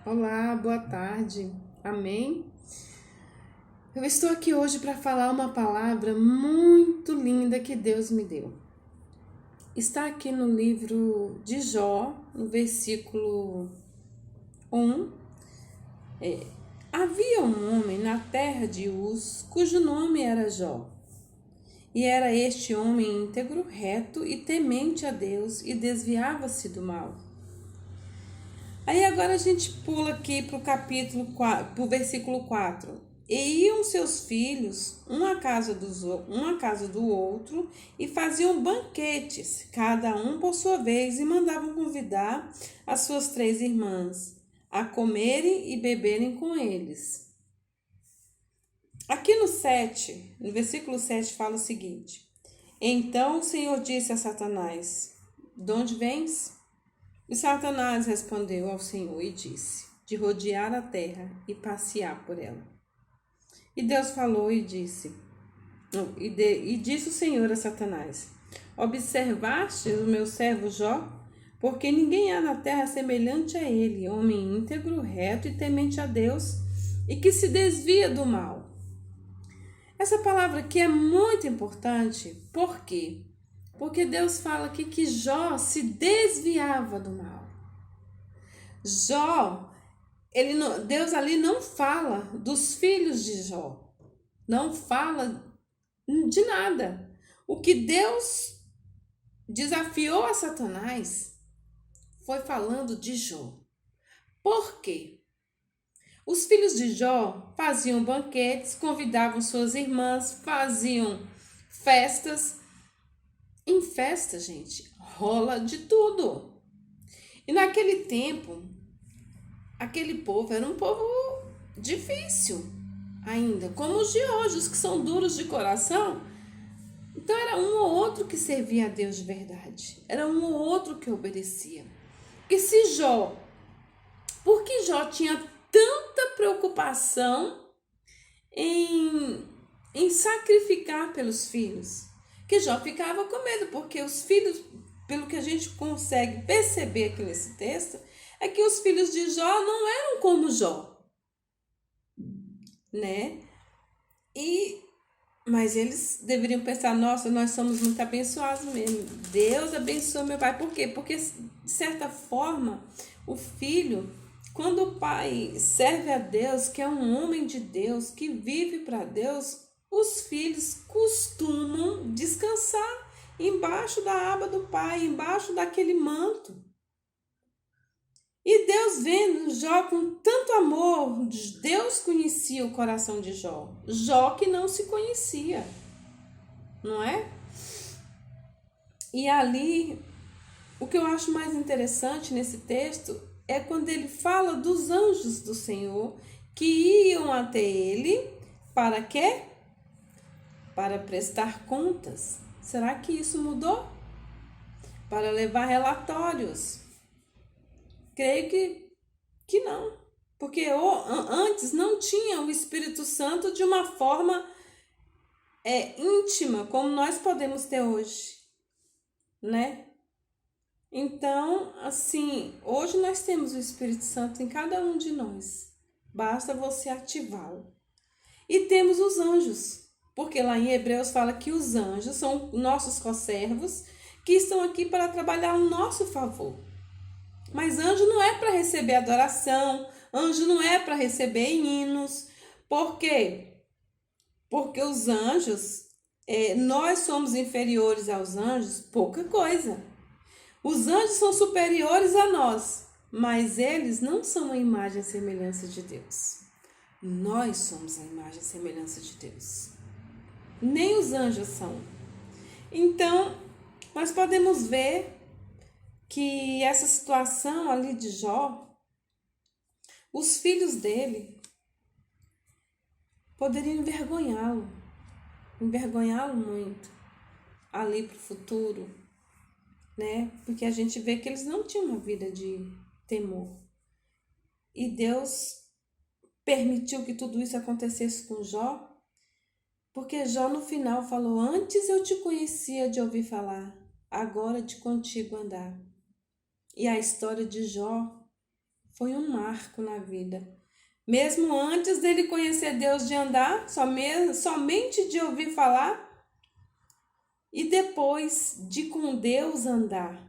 Olá, boa tarde. Amém? Eu estou aqui hoje para falar uma palavra muito linda que Deus me deu. Está aqui no livro de Jó, no versículo 1. Havia um homem na terra de Uz, cujo nome era Jó. E era este homem íntegro, reto e temente a Deus, e desviava-se do mal. Aí agora a gente pula aqui para o capítulo 4, para o versículo 4. E iam seus filhos, uma casa do outro, e faziam banquetes, cada um por sua vez, e mandavam convidar as suas 3 irmãs a comerem e beberem com eles. Aqui no versículo 7 fala o seguinte: Então o Senhor disse a Satanás: De onde vens? E Satanás respondeu ao Senhor e disse: De rodear a terra e passear por ela. E Deus falou e disse: disse o Senhor a Satanás: Observaste o meu servo Jó? Porque ninguém há na terra semelhante a ele, homem íntegro, reto e temente a Deus, e que se desvia do mal. Essa palavra aqui é muito importante. Por quê? Porque Deus fala aqui que Jó se desviava do mal. Jó, Deus ali não fala dos filhos de Jó. Não fala de nada. O que Deus desafiou a Satanás foi falando de Jó. Por quê? Os filhos de Jó faziam banquetes, convidavam suas irmãs, faziam festas. Em festa, gente, rola de tudo. E naquele tempo, aquele povo era um povo difícil ainda, como os de hoje, os que são duros de coração. Então era um ou outro que servia a Deus de verdade. Era um ou outro que obedecia. Por que Jó tinha tanta preocupação em sacrificar pelos filhos? Que Jó ficava com medo, porque os filhos, pelo que a gente consegue perceber aqui nesse texto, é que os filhos de Jó não eram como Jó, né? Mas eles deveriam pensar: nossa, nós somos muito abençoados mesmo. Deus abençoa meu pai. Por quê? Porque, de certa forma, o filho, quando o pai serve a Deus, que é um homem de Deus, que vive para Deus, os filhos costumam descansar embaixo da aba do pai, embaixo daquele manto. E Deus vendo Jó com tanto amor, Deus conhecia o coração de Jó. Jó que não se conhecia, não é? E ali, o que eu acho mais interessante nesse texto é quando ele fala dos anjos do Senhor que iam até ele para quê? Para prestar contas. Será que isso mudou? Para levar relatórios. Creio que não, porque antes não tinha o Espírito Santo de uma forma íntima, como nós podemos ter hoje, né? Então, assim, hoje nós temos o Espírito Santo em cada um de nós, basta você ativá-lo. E temos os anjos, porque lá em Hebreus fala que os anjos são nossos conservos, que estão aqui para trabalhar ao nosso favor. Mas anjo não é para receber adoração, anjo não é para receber hinos. Por quê? Porque os anjos, nós somos inferiores aos anjos, pouca coisa. Os anjos são superiores a nós, mas eles não são a imagem e semelhança de Deus. Nós somos a imagem e semelhança de Deus. Nem os anjos são. Então, nós podemos ver que essa situação ali de Jó, os filhos dele poderiam envergonhá-lo muito ali para o futuro, né? Porque a gente vê que eles não tinham uma vida de temor. E Deus permitiu que tudo isso acontecesse com Jó, porque Jó no final falou: antes eu te conhecia de ouvir falar, agora de contigo andar. E a história de Jó foi um marco na vida. Mesmo antes dele conhecer Deus, de andar, somente de ouvir falar, e depois de com Deus andar.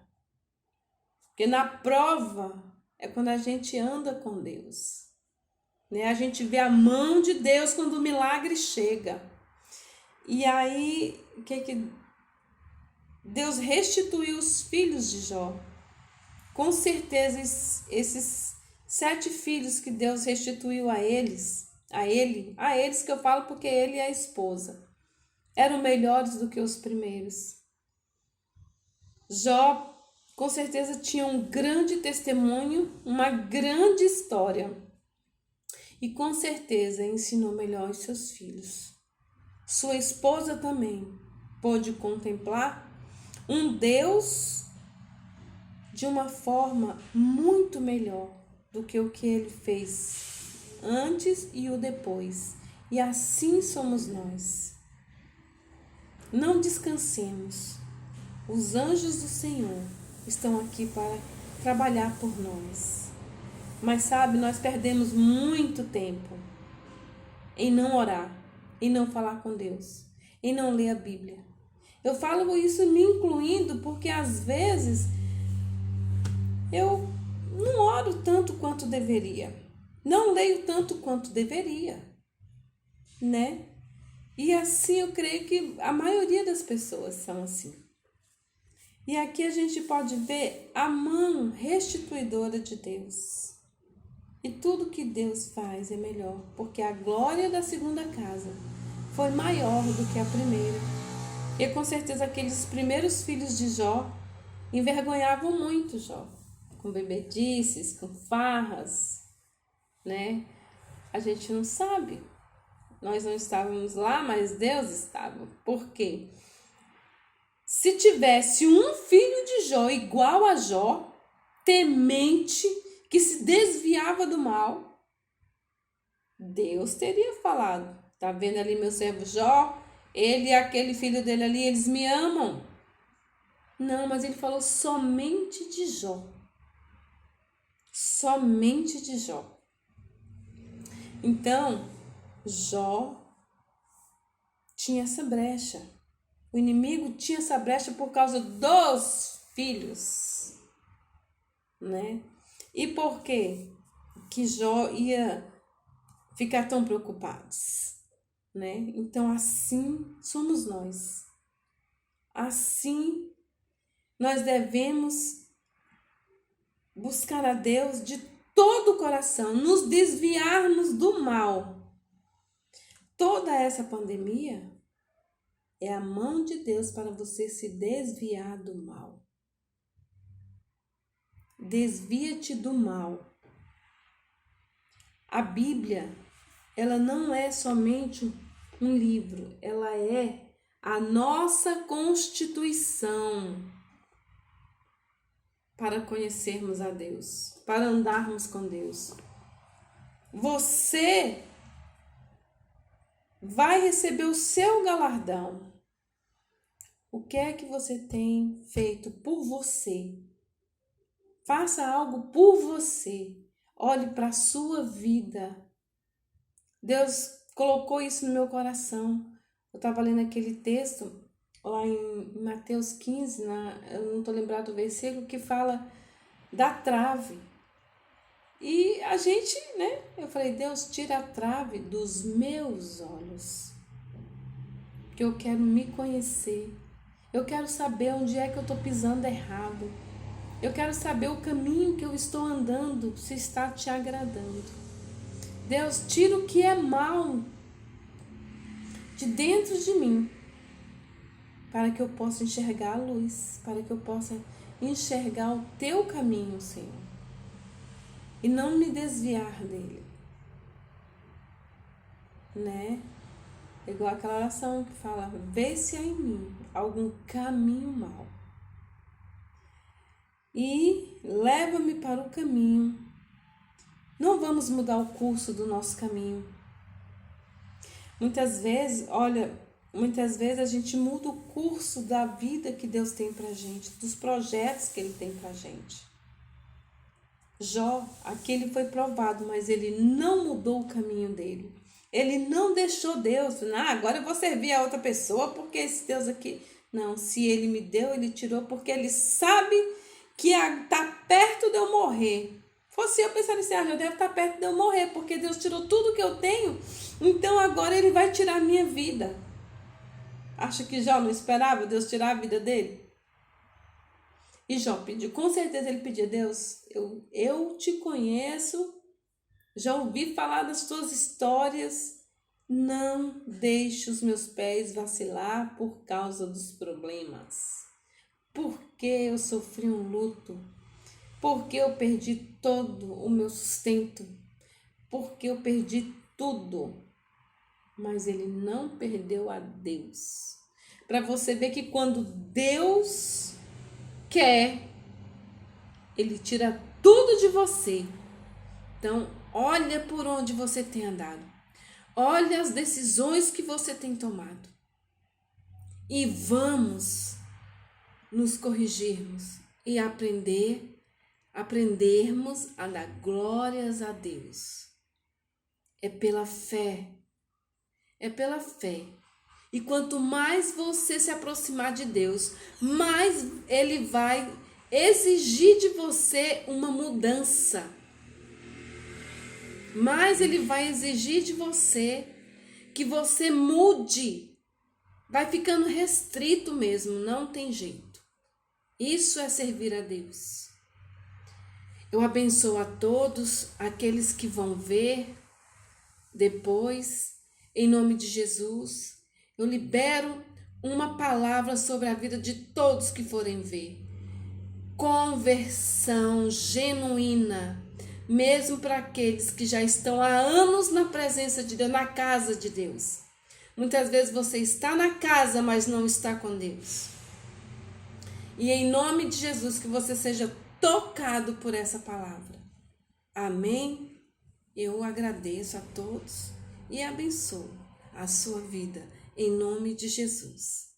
Porque na prova é quando a gente anda com Deus, né? A gente vê a mão de Deus quando o milagre chega. E aí, o que Deus restituiu os filhos de Jó. Com certeza, esses 7 filhos que Deus restituiu a eles que eu falo porque ele e a esposa, eram melhores do que os primeiros. Jó, com certeza, tinha um grande testemunho, uma grande história. E com certeza ensinou melhor os seus filhos. Sua esposa também pôde contemplar um Deus de uma forma muito melhor do que o que ele fez antes e o depois. E assim somos nós. Não descansemos. Os anjos do Senhor estão aqui para trabalhar por nós. Mas sabe, nós perdemos muito tempo em não orar, em não falar com Deus, em não ler a Bíblia. Eu falo isso me incluindo porque às vezes eu não oro tanto quanto deveria, não leio tanto quanto deveria, né? E assim eu creio que a maioria das pessoas são assim. E aqui a gente pode ver a mão restituidora de Deus. E tudo que Deus faz é melhor, porque a glória da segunda casa foi maior do que a primeira. E com certeza aqueles primeiros filhos de Jó envergonhavam muito Jó, com bebedices, com farras, né? A gente não sabe. Nós não estávamos lá, mas Deus estava. Por quê? Se tivesse um filho de Jó igual a Jó, temente, que se desviava do mal, Deus teria falado: tá vendo ali meu servo Jó? Ele e aquele filho dele ali, eles me amam. Não, mas ele falou somente de Jó. Somente de Jó. Então, Jó tinha essa brecha. O inimigo tinha essa brecha por causa dos filhos, né? E por quê que Jó ia ficar tão preocupado, né? Então, assim somos nós. Assim nós devemos buscar a Deus de todo o coração, nos desviarmos do mal. Toda essa pandemia é a mão de Deus para você se desviar do mal. Desvia-te do mal. A Bíblia, ela não é somente um livro, ela é a nossa constituição para conhecermos a Deus, para andarmos com Deus. Você vai receber o seu galardão. O que é que você tem feito por você? Faça algo por você. Olhe para a sua vida. Deus colocou isso no meu coração. Eu estava lendo aquele texto lá em Mateus 15, eu não estou lembrado do versículo, que fala da trave. E a gente, né? Eu falei: Deus, tira a trave dos meus olhos. Que eu quero me conhecer. Eu quero saber onde é que eu estou pisando errado. Eu quero saber o caminho que eu estou andando, se está te agradando. Deus, tira o que é mal de dentro de mim, para que eu possa enxergar a luz, para que eu possa enxergar o teu caminho, Senhor, e não me desviar dele, né? Igual aquela oração que fala: vê se há em mim algum caminho mau e leva-me para o caminho. Não vamos mudar o curso do nosso caminho. Muitas vezes a gente muda o curso da vida que Deus tem pra gente, dos projetos que Ele tem pra gente. Jó, aqui ele foi provado, mas ele não mudou o caminho dele. Ele não deixou Deus, agora eu vou servir a outra pessoa, porque esse Deus aqui... Não, se ele me deu, ele tirou, porque ele sabe que está perto de eu morrer. Fosse eu pensando assim, já deve estar perto de eu morrer, porque Deus tirou tudo que eu tenho, então agora ele vai tirar a minha vida. Acha que Jó não esperava Deus tirar a vida dele? E Jó pediu, com certeza ele pediu, Deus, eu te conheço, já ouvi falar das tuas histórias, não deixe os meus pés vacilar por causa dos problemas. Porque eu sofri um luto, porque eu perdi todo o meu sustento, porque eu perdi tudo. Mas ele não perdeu a Deus. Para você ver que quando Deus quer, ele tira tudo de você. Então, olha por onde você tem andado. Olha as decisões que você tem tomado. E vamos nos corrigirmos e aprendermos a dar glórias a Deus. É pela fé. É pela fé. E quanto mais você se aproximar de Deus, mais Ele vai exigir de você uma mudança. Mais Ele vai exigir de você que você mude. Vai ficando restrito mesmo, não tem jeito. Isso é servir a Deus. Eu abençoo a todos aqueles que vão ver depois, em nome de Jesus. Eu libero uma palavra sobre a vida de todos que forem ver. Conversão genuína, mesmo para aqueles que já estão há anos na presença de Deus, na casa de Deus. Muitas vezes você está na casa, mas não está com Deus. E em nome de Jesus, que você seja tocado por essa palavra. Amém? Eu agradeço a todos e abençoo a sua vida, em nome de Jesus.